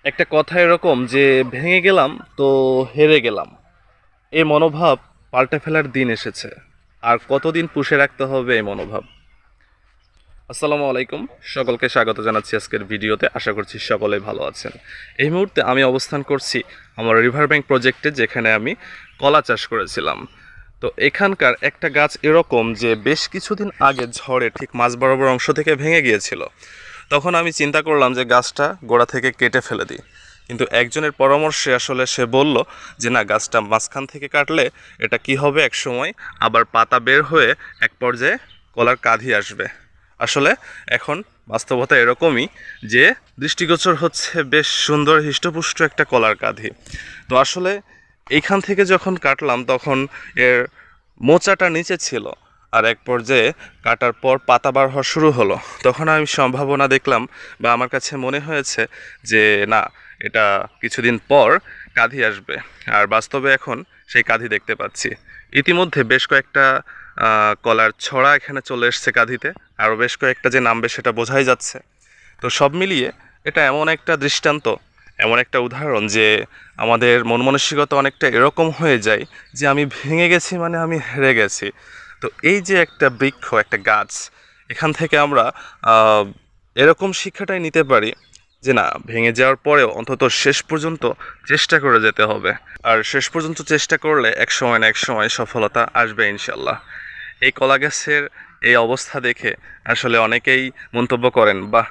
একটা কথা এরকম যে ভেঙে গেলাম তো হেরে গেলাম, এই মনোভাব পাল্টে ফেলার দিন এসেছে। আর কতদিন পুষে রাখতে হবে এই মনোভাব? আসসালামু আলাইকুম, সকলকে স্বাগত জানাচ্ছি আজকের ভিডিওতে। আশা করছি সকলে ভালো আছেন। এই মুহূর্তে আমি অবস্থান করছি আমার রিভার ব্যাংক প্রজেক্টে, যেখানে আমি কলা চাষ করেছিলাম। তো এখানকার একটা গাছ এরকম যে বেশ কিছুদিন আগে ঝড়ে ঠিক মাঝ বরাবর অংশ থেকে ভেঙে গিয়েছিল। তখন আমি চিন্তা করলাম যে গাছটা গোড়া থেকে কেটে ফেলে দিই, কিন্তু একজনের পরামর্শে আসলে সে বলল যে না, গাছটা মাঝখান থেকে কাটলে এটা কি হবে, এক সময় আবার পাতা বের হয়ে এক পর্যায়ে কলার কাঁধি আসবে। আসলে এখন বাস্তবতা এরকমই যে দৃষ্টিগোচর হচ্ছে বেশ সুন্দর হৃষ্টপুষ্ট একটা কলার কাঁধি। তো আসলে এইখান থেকে যখন কাটলাম তখন এর মোচাটা নিচে ছিল, আর এক পর্যায়ে কাটার পর পাতা বার হওয়া শুরু হলো। তখন আমি সম্ভাবনা দেখলাম, বা আমার কাছে মনে হয়েছে যে না, এটা কিছুদিন পর কাঁধি আসবে। আর বাস্তবে এখন সেই কাঁধি দেখতে পাচ্ছি। ইতিমধ্যে বেশ কয়েকটা কলার ছড়া এখানে চলে এসছে কাঁধিতে, আরও বেশ কয়েকটা যে নামবে সেটা বোঝাই যাচ্ছে। তো সব মিলিয়ে এটা এমন একটা দৃষ্টান্ত, এমন একটা উদাহরণ যে আমাদের মন মানসিকতা অনেকটা এরকম হয়ে যায় যে আমি ভেঙে গেছি মানে আমি হেরে গেছি। তো এই যে একটা বৃক্ষ, একটা গাছ, এখান থেকে আমরা এরকম শিক্ষাটাই নিতে পারি যে না, ভেঙে যাওয়ার পরেও অন্তত শেষ পর্যন্ত চেষ্টা করে যেতে হবে। আর শেষ পর্যন্ত চেষ্টা করলে এক সময় না এক সময় সফলতা আসবে ইনশাল্লাহ। এই কলা গাছের এই অবস্থা দেখে আসলে অনেকেই মন্তব্য করেন, বাহ,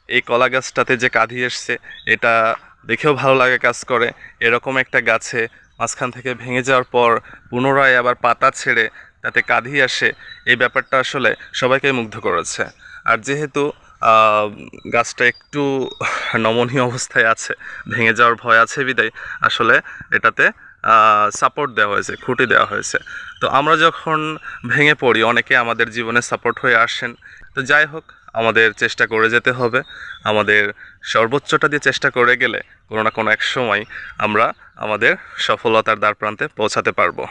এই কলা গাছটাতে যে কাঁধি এসছে এটা দেখেও ভালো লাগে কাজ করে। এরকম একটা গাছে মাঝখান থেকে ভেঙে যাওয়ার পর পুনরায় আবার পাতা ছেড়ে তাতে কাঁধি আসে, এই ব্যাপারটা আসলে সবাইকে মুগ্ধ করেছে। আর যেহেতু গাছটা একটু নমনীয় অবস্থায় আছে, ভেঙে যাওয়ার ভয় আছে বিদায় আসলে এটাতে সাপোর্ট দেওয়া হয়েছে, খুঁটি দেওয়া হয়েছে। তো আমরা যখন ভেঙে পড়ি, অনেকে আমাদের জীবনে সাপোর্ট হয়ে আসেন। তো যাই হোক, আমাদের চেষ্টা করে যেতে হবে। আমাদের সর্বোচ্চটা দিয়ে চেষ্টা করে গেলে কোনো না কোনো এক সময় আমরা আমাদের সফলতার দ্বারপ্রান্তে পৌঁছাতে পারবো।